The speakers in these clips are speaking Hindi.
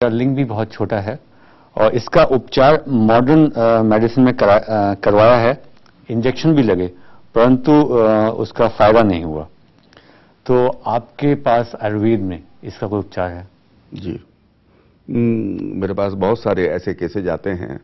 इसका लिंग भी बहुत छोटा है और इसका उपचार मॉडर्न मेडिसिन में करवाया है, इंजेक्शन भी लगे, परंतु उसका फायदा नहीं हुआ। तो आपके पास आयुर्वेद में इसका कोई उपचार है? जी, मेरे पास बहुत सारे ऐसे केसेज आते हैं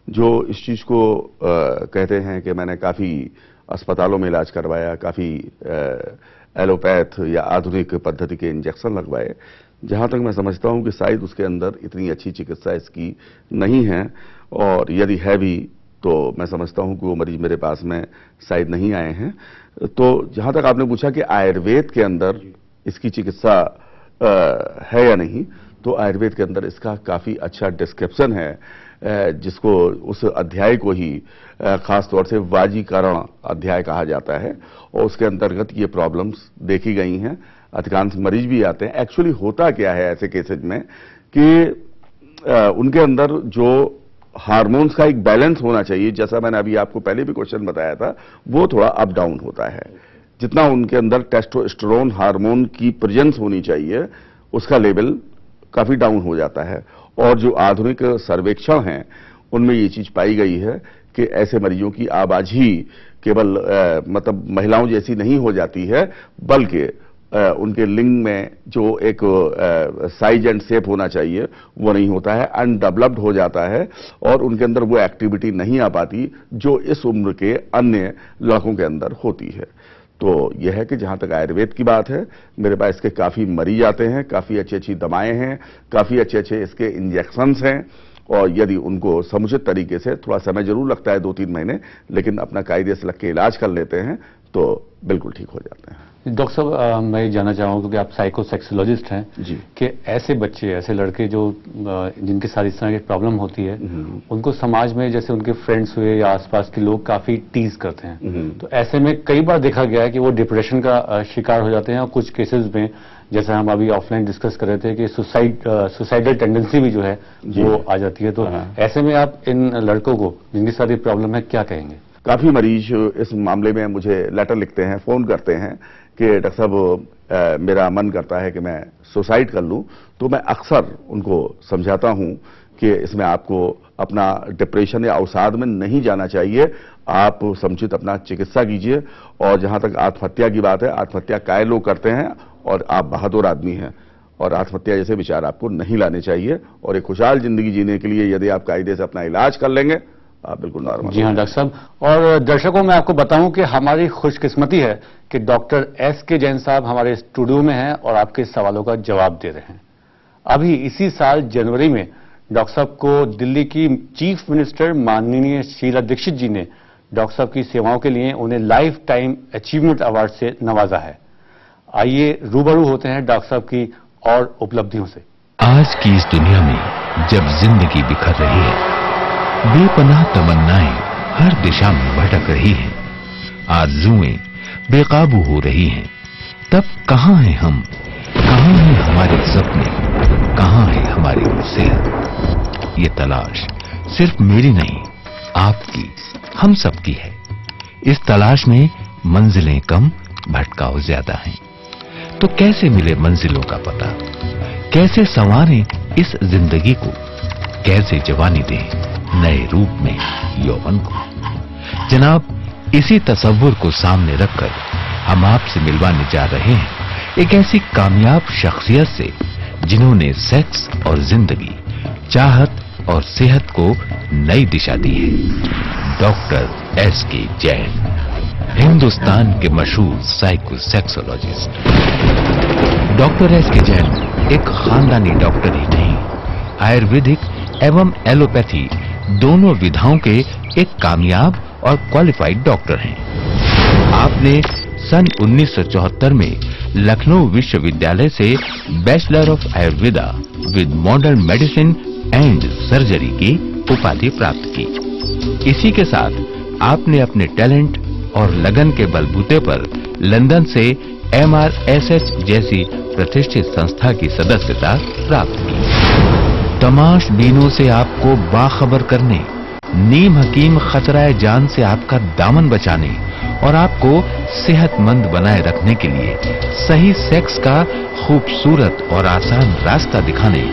जो इस चीज को कहते हैं कि मैंने काफी अस्पतालों में इलाज करवाया, काफी एलोपैथ या आधुनिक पद्धति के इंजेक्शन लगवाए। जहां तक मैं समझता हूं कि शायद उसके अंदर इतनी अच्छी चिकित्सा इसकी नहीं है, और यदि है भी तो मैं समझता हूं कि वो मरीज मेरे पास में शायद नहीं आए हैं। तो जहां तक आपने पूछा कि आयुर्वेद के अंदर इसकी चिकित्सा है या नहीं, तो आयुर्वेद के अंदर इसका काफी अच्छा डिस्क्रिप्शन है, जिसको उस अध्याय को ही खास तौर से वाजीकरण अध्याय कहा जाता है, और उसके अंतर्गत ये प्रॉब्लम्स देखी गई हैं। अधिकांश मरीज भी आते हैं। एक्चुअली होता क्या है ऐसे केसेज में कि उनके अंदर जो हार्मोन्स का एक बैलेंस होना चाहिए, जैसा मैंने अभी आपको पहले भी क्वेश्चन बताया था, वो थोड़ा अप डाउन होता है। जितना उनके अंदर टेस्टोस्टेरोन हार्मोन की प्रेजेंस होनी चाहिए, उसका लेवल काफी डाउन हो जाता है। और जो आधुनिक सर्वेक्षण हैं उनमें ये चीज पाई गई है कि ऐसे मरीजों की आबादी केवल मतलब महिलाओं जैसी नहीं हो जाती है, बल्कि उनके लिंग में जो एक साइज एंड शेप होना चाहिए वो नहीं होता है, अनडेवलप्ड हो जाता है, और उनके अंदर वो एक्टिविटी नहीं आ पाती जो इस उम्र के अन्य लड़कों के अंदर होती है। तो यह है कि जहां तक आयुर्वेद की बात है, मेरे पास इसके काफी मरीज आते हैं, काफी अच्छी अच्छी दवाएं हैं, काफी अच्छे अच्छे इसके इंजेक्शंस हैं, और यदि उनको समुचित तरीके से, थोड़ा समय जरूर लगता है 2-3 महीने, लेकिन अपना कायदे से लग के इलाज कर लेते हैं तो बिल्कुल ठीक हो जाते हैं। डॉक्टर साहब, मैं जानना चाहूंगा क्योंकि आप साइकोसेक्सोलॉजिस्ट हैं जी, कि ऐसे बच्चे, ऐसे लड़के जो जिनके साथ इस तरह की प्रॉब्लम होती है, उनको समाज में जैसे उनके फ्रेंड्स हुए या आसपास के लोग काफी टीज करते हैं, तो ऐसे में कई बार देखा गया है कि वो डिप्रेशन का शिकार हो जाते हैं, और कुछ केसेस में जैसे हम अभी ऑफलाइन डिस्कस कर रहे थे कि सुसाइडल टेंडेंसी भी जो है वो आ जाती है। तो ऐसे में आप इन लड़कों को जिनके साथ ये प्रॉब्लम है क्या कहेंगे? काफी मरीज इस मामले में मुझे लेटर लिखते हैं, फोन करते हैं कि डॉक्टर साहब मेरा मन करता है कि मैं सुसाइड कर लूं। तो मैं अक्सर उनको समझाता हूं कि इसमें आपको अपना डिप्रेशन या अवसाद में नहीं जाना चाहिए, आप समुचित अपना चिकित्सा कीजिए। और जहां तक आत्महत्या की बात है, आत्महत्या काय लोग करते हैं, और आप बहादुर आदमी हैं, और आत्महत्या जैसे विचार आपको नहीं लाने चाहिए। और एक खुशहाल जिंदगी जीने के लिए यदि आप कायदे से अपना इलाज कर लेंगे, आप बिल्कुल नॉर्मल। जी हाँ डॉक्टर साहब, और दर्शकों मैं आपको बताऊं कि हमारी खुशकिस्मती है कि डॉक्टर एस.के. जैन साहब हमारे स्टूडियो में हैं और आपके सवालों का जवाब दे रहे हैं। अभी इसी साल जनवरी में डॉक्टर साहब को दिल्ली की चीफ मिनिस्टर माननीय शीला दीक्षित जी ने डॉक्टर साहब की सेवाओं के लिए उन्हें लाइफ टाइम अचीवमेंट अवार्ड से नवाजा है। आइए रूबरू होते हैं डॉक्टर साहब की और उपलब्धियों से। आज की इस दुनिया में जब जिंदगी बिखर रही है, बेपनाह तमन्नाएं हर दिशा में भटक रही हैं, आरज़ुएं बेकाबू हो रही हैं, तब कहां हैं हम, कहां हैं हमारे सपने, कहां है हमारी सेहत? ये तलाश सिर्फ मेरी नहीं, आपकी, हम सबकी है। इस तलाश में मंजिलें कम, भटकाव ज्यादा हैं। तो कैसे मिले मंजिलों का पता? कैसे संवारें इस जिंदगी को? कैसे जवानी दें नए रूप में यौवन को? जनाब, इसी तसव्वुर को सामने रखकर हम आपसे मिलवाने जा रहे हैं एक ऐसी कामयाब शख्सियत से जिन्होंने सेक्स और जिंदगी, चाहत और सेहत को नई दिशा दी है। Doctor S K. जैन, हिंदुस्तान के मशहूर साइकोसेक्सोलॉजिस्ट। Doctor S K. जैन एक खानदानी डॉक्टर ही नहीं, आयुर्वेदिक एवं एलोपैथी दोनों विधाओं के एक कामयाब और क्वालिफाइड डॉक्टर हैं। आपने सन 1974 में लखनऊ विश्वविद्यालय से bachelor of Ayurveda with modern medicine and surgery की उपाधि प्राप्त की। इसी के साथ आपने अपने टैलेंट और लगन के बलबूते पर लंदन से MRSH जैसी प्रतिष्ठित संस्था की सदस्यता प्राप्त की। तमाशबीनों से आपको बाखबर करने, नीम हकीम खतराए जान से आपका दामन बचाने और आपको सेहतमंद बनाए रखने के लिए सही सेक्स का खूबसूरत और आसान रास्ता दिखाने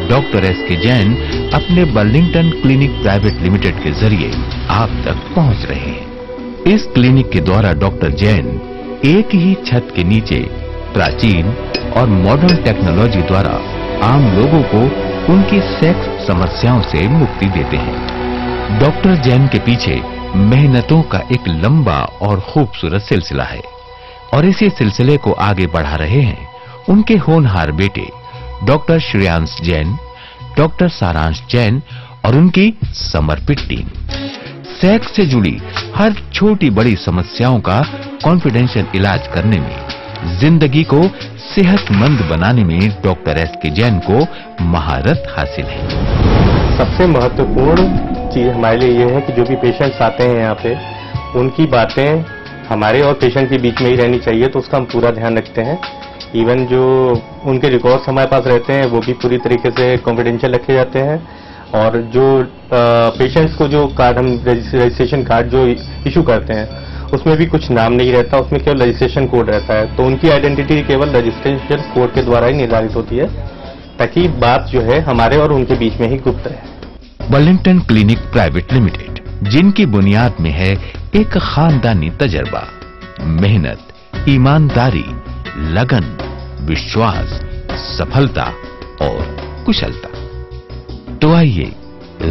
डॉक्टर एस के जैन अपने बर्लिंगटन क्लिनिक प्राइवेट लिमिटेड के जरिए आप तक पहुंच रहे हैं। इस क्लिनिक के द्वारा डॉक्टर जैन एक ही छत के नीचे प्राचीन और मॉडर्न टेक्नोलॉजी द्वारा आम लोगों को उनकी सेक्स समस्याओं से मुक्ति देते हैं। डॉक्टर जैन के पीछे मेहनतों का एक लंबा और खूबसूरत सिलसिला है और इसी सिलसिले को आगे बढ़ा रहे हैं उनके होनहार बेटे डॉक्टर श्रेयांश जैन, डॉक्टर सारांश जैन और उनकी समर्पित टीम। सेक्स से जुड़ी हर छोटी बड़ी समस्याओं का कॉन्फिडेंशियल इलाज करने में, जिंदगी को सेहतमंद बनाने में डॉक्टर एस के जैन को महारत हासिल है। सबसे महत्वपूर्ण चीज हमारे लिए ये है कि जो भी पेशेंट्स आते हैं यहाँ पे, उनकी बातें हमारे और पेशेंट के बीच में ही रहनी चाहिए, तो उसका हम पूरा ध्यान रखते हैं। इवन जो उनके रिकॉर्ड्स हमारे पास रहते हैं वो भी पूरी तरीके से कॉन्फिडेंशियल रखे जाते हैं और जो पेशेंट्स को जो कार्ड हम रजिस्ट्रेशन कार्ड जो इशू करते हैं उसमें भी कुछ नाम नहीं रहता, उसमें केवल रजिस्ट्रेशन कोड रहता है। तो उनकी आइडेंटिटी केवल रजिस्ट्रेशन कोड के द्वारा ही निर्धारित होती है ताकि बात जो है हमारे और उनके बीच में ही गुप्त रहे। बर्लिंगटन क्लिनिक प्राइवेट लिमिटेड, जिनकी बुनियाद में है एक खानदानी तजर्बा, मेहनत, ईमानदारी, लगन, विश्वास, सफलता और कुशलता। तो आइए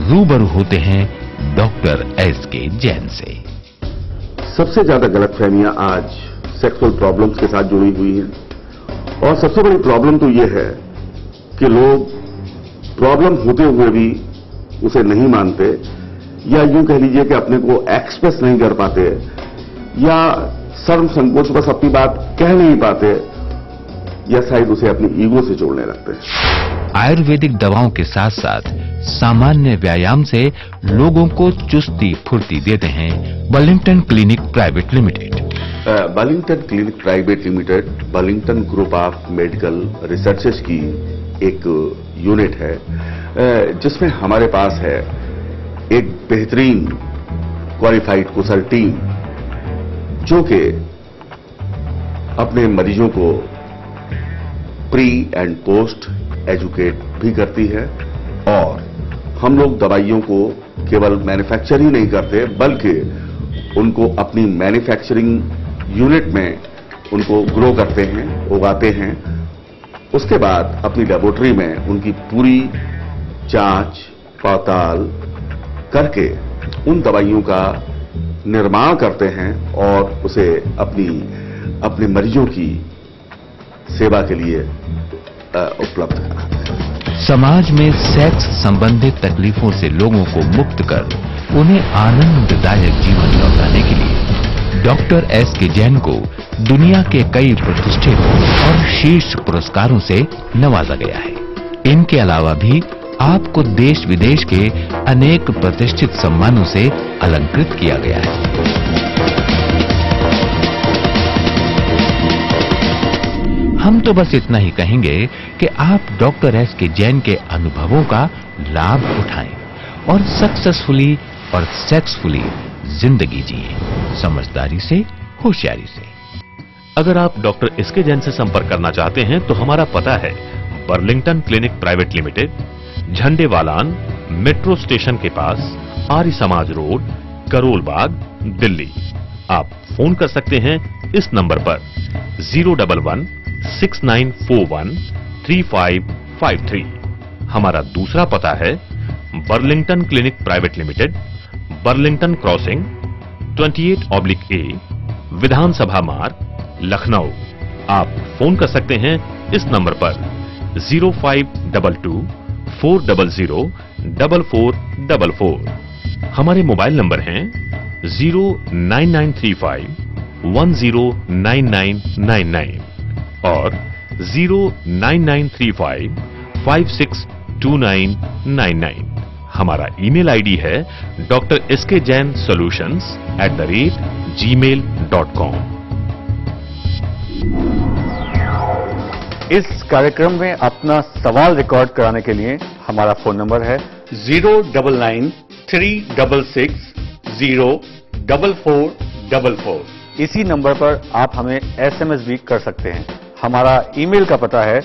रूबरू होते हैं डॉक्टर एस के जैन से। सबसे ज्यादा गलतफहमियां आज सेक्सुअल प्रॉब्लम्स के साथ जुड़ी हुई हैं और सबसे बड़ी प्रॉब्लम तो ये है कि लोग प्रॉब्लम होते हुए भी उसे नहीं मानते या यूं कह लीजिए कि अपने को एक्सप्रेस नहीं कर पाते या शर्म संकोच बस अपनी बात कह नहीं पाते या शायद उसे अपनी ईगो से जोड़ने लगते हैं। आयुर्वेदिक दवाओं के साथ साथ सामान्य व्यायाम से लोगों को चुस्ती फुर्ती देते हैं Burlington clinic private limited. Burlington clinic private limited Burlington group of medical researches की एक यूनिट है जिसमें हमारे पास है एक बेहतरीन क्वालिफाइड कुशल टीम जो कि अपने मरीजों को प्री एंड पोस्ट एजुकेट भी करती है और हम लोग दवाइयों को केवल मैन्युफैक्चर ही नहीं करते बल्कि उनको अपनी मैन्युफैक्चरिंग यूनिट में उनको ग्रो करते हैं, उगाते हैं। उसके बाद अपनी लेबोरेटरी में उनकी पूरी जांच पड़ताल करके उन दवाइयों का निर्माण करते हैं और उसे अपने मरीजों की सेवा के लिए उपलब्ध कराते हैं। समाज में सेक्स संबंधित तकलीफों से लोगों को मुक्त कर उन्हें आनंददायक जीवन लौटाने के लिए डॉक्टर एस के जैन को दुनिया के कई प्रतिष्ठित और शीर्ष पुरस्कारों से नवाजा गया है। इनके अलावा भी आपको देश विदेश के अनेक प्रतिष्ठित सम्मानों से अलंकृत किया गया है। हम तो बस इतना ही कहेंगे कि आप डॉक्टर एस के जैन के अनुभवों का लाभ उठाएं और सक्सेसफुली और सेक्सफुली जिंदगी जिए, समझदारी से, होशियारी से। अगर आप डॉक्टर एस के जैन से संपर्क करना चाहते हैं तो हमारा पता है Burlington clinic private limited, Jhandewalan metro station के पास, आर्य समाज रोड, करोल बाग, दिल्ली। आप फोन कर सकते हैं इस नंबर पर 011-6941-3553। हमारा दूसरा पता है Burlington clinic private limited, Burlington crossing 28/A, विधानसभा मार्ग, लखनऊ। आप फोन कर सकते हैं इस नंबर पर 0522-400-4444। हमारे मोबाइल नंबर हैं 09935-109999 और 09935-562999। हमारा ईमेल आईडी है drskjainsolutions@gmail.com। इस कार्यक्रम में अपना सवाल रिकॉर्ड कराने के लिए हमारा फोन नंबर है 09936604444। इसी नंबर पर आप हमें एसएमएस भी कर सकते हैं। हमारा ईमेल का पता है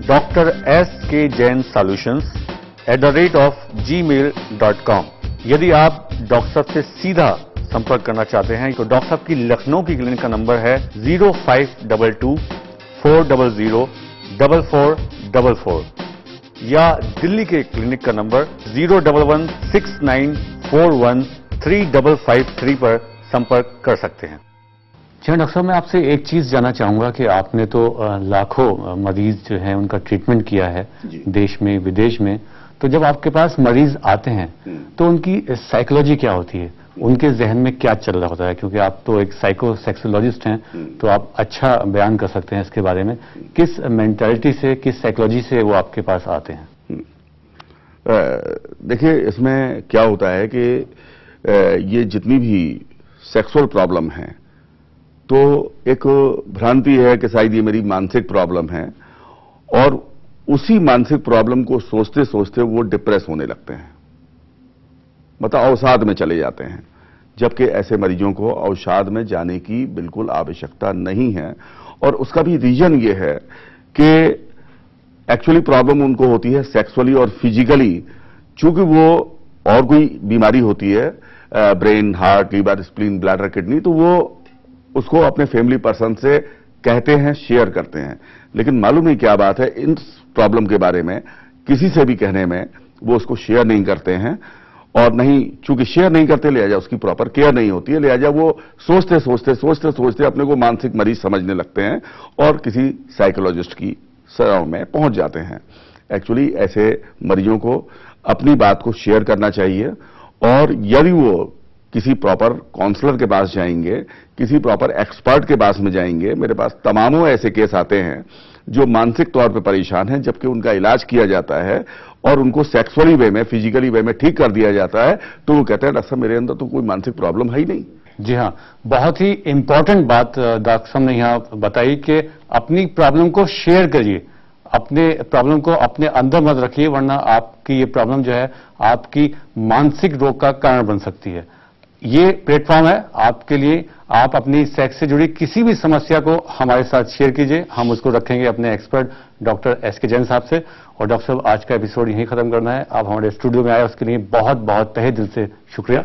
drskjainsolutions@gmail.com। यदि आप डॉक्टर साहब से सीधा संपर्क करना चाहते हैं तो डॉक्टर साहब की लखनऊ की क्लिनिक का नंबर है 0522-400-4444 या दिल्ली के क्लिनिक का नंबर 01169413553 पर संपर्क कर सकते हैं। जी डॉक्टर साहब, मैं आपसे एक चीज जानना चाहूंगा कि आपने तो लाखों मरीज जो हैं उनका ट्रीटमेंट किया है देश में विदेश में, तो जब आपके पास मरीज आते हैं तो उनकी साइकोलॉजी क्या होती है, उनके जहन में क्या चल रहा होता है? क्योंकि आप तो एक साइकोसेक्सोलॉजिस्ट हैं, तो आप अच्छा बयान कर सकते हैं इसके बारे में। किस मेंटालिटी से, किस साइकोलॉजी से वो आपके पास आते हैं? देखिए, इसमें क्या होता है कि ये जितनी भी सेक्सुअल प्रॉब्लम है तो एक भ्रांति है कि शायद ये मेरी मानसिक प्रॉब्लम है, और उसी मानसिक प्रॉब्लम को सोचते सोचते वो डिप्रेस होने लगते हैं, मतलब अवसाद में चले जाते हैं। जबकि ऐसे मरीजों को अवसाद में जाने की बिल्कुल आवश्यकता नहीं है, और उसका भी रीजन ये है कि एक्चुअली प्रॉब्लम उनको होती है सेक्सुअली और फिजिकली। चूंकि वो और कोई बीमारी होती है, brain, heart, liver, spleen, bladder, kidney, तो वो उसको अपने फैमिली पर्सन से कहते हैं, शेयर करते हैं। लेकिन मालूम नहीं क्या बात है, इन प्रॉब्लम के बारे में किसी से भी कहने में वो उसको शेयर नहीं करते हैं, और नहीं, चूंकि शेयर नहीं करते, लिहाजा उसकी प्रॉपर केयर नहीं होती है, लिहाजा वो सोचते सोचते अपने को मानसिक मरीज समझने लगते हैं और किसी साइकोलॉजिस्ट की शरण में पहुंच जाते हैं। एक्चुअली ऐसे मरीजों को अपनी बात को शेयर करना चाहिए, और यदि वो किसी प्रॉपर काउंसलर के पास जाएंगे, किसी प्रॉपर एक्सपर्ट के पास में जाएंगे। मेरे पास तमामों ऐसे केस आते हैं जो मानसिक तौर पे परेशान हैं, जबकि उनका इलाज किया जाता है और उनको सेक्सुअली वे में, फिजिकली वे में ठीक कर दिया जाता है, तो वो कहते हैं डॉक्टर साहब मेरे अंदर तो कोई मानसिक प्रॉब्लम है ही नहीं। जी हाँ, बहुत ही इंपॉर्टेंट बात डॉक्टर साहब ने यहाँ बताई कि अपनी प्रॉब्लम को शेयर करिए, अपने प्रॉब्लम को अपने अंदर मत रखिए, वरना आपकी ये प्रॉब्लम जो है आपकी मानसिक रोग का कारण बन सकती है। ये प्लेटफॉर्म है आपके लिए, आप अपनी सेक्स से जुड़ी किसी भी समस्या को हमारे साथ शेयर कीजिए, हम उसको रखेंगे अपने एक्सपर्ट डॉक्टर एसके जैन साहब से। और डॉक्टर साहब, आज का एपिसोड यहीं खत्म करना है, आप हमारे स्टूडियो में आए उसके लिए बहुत बहुत तहे दिल से शुक्रिया।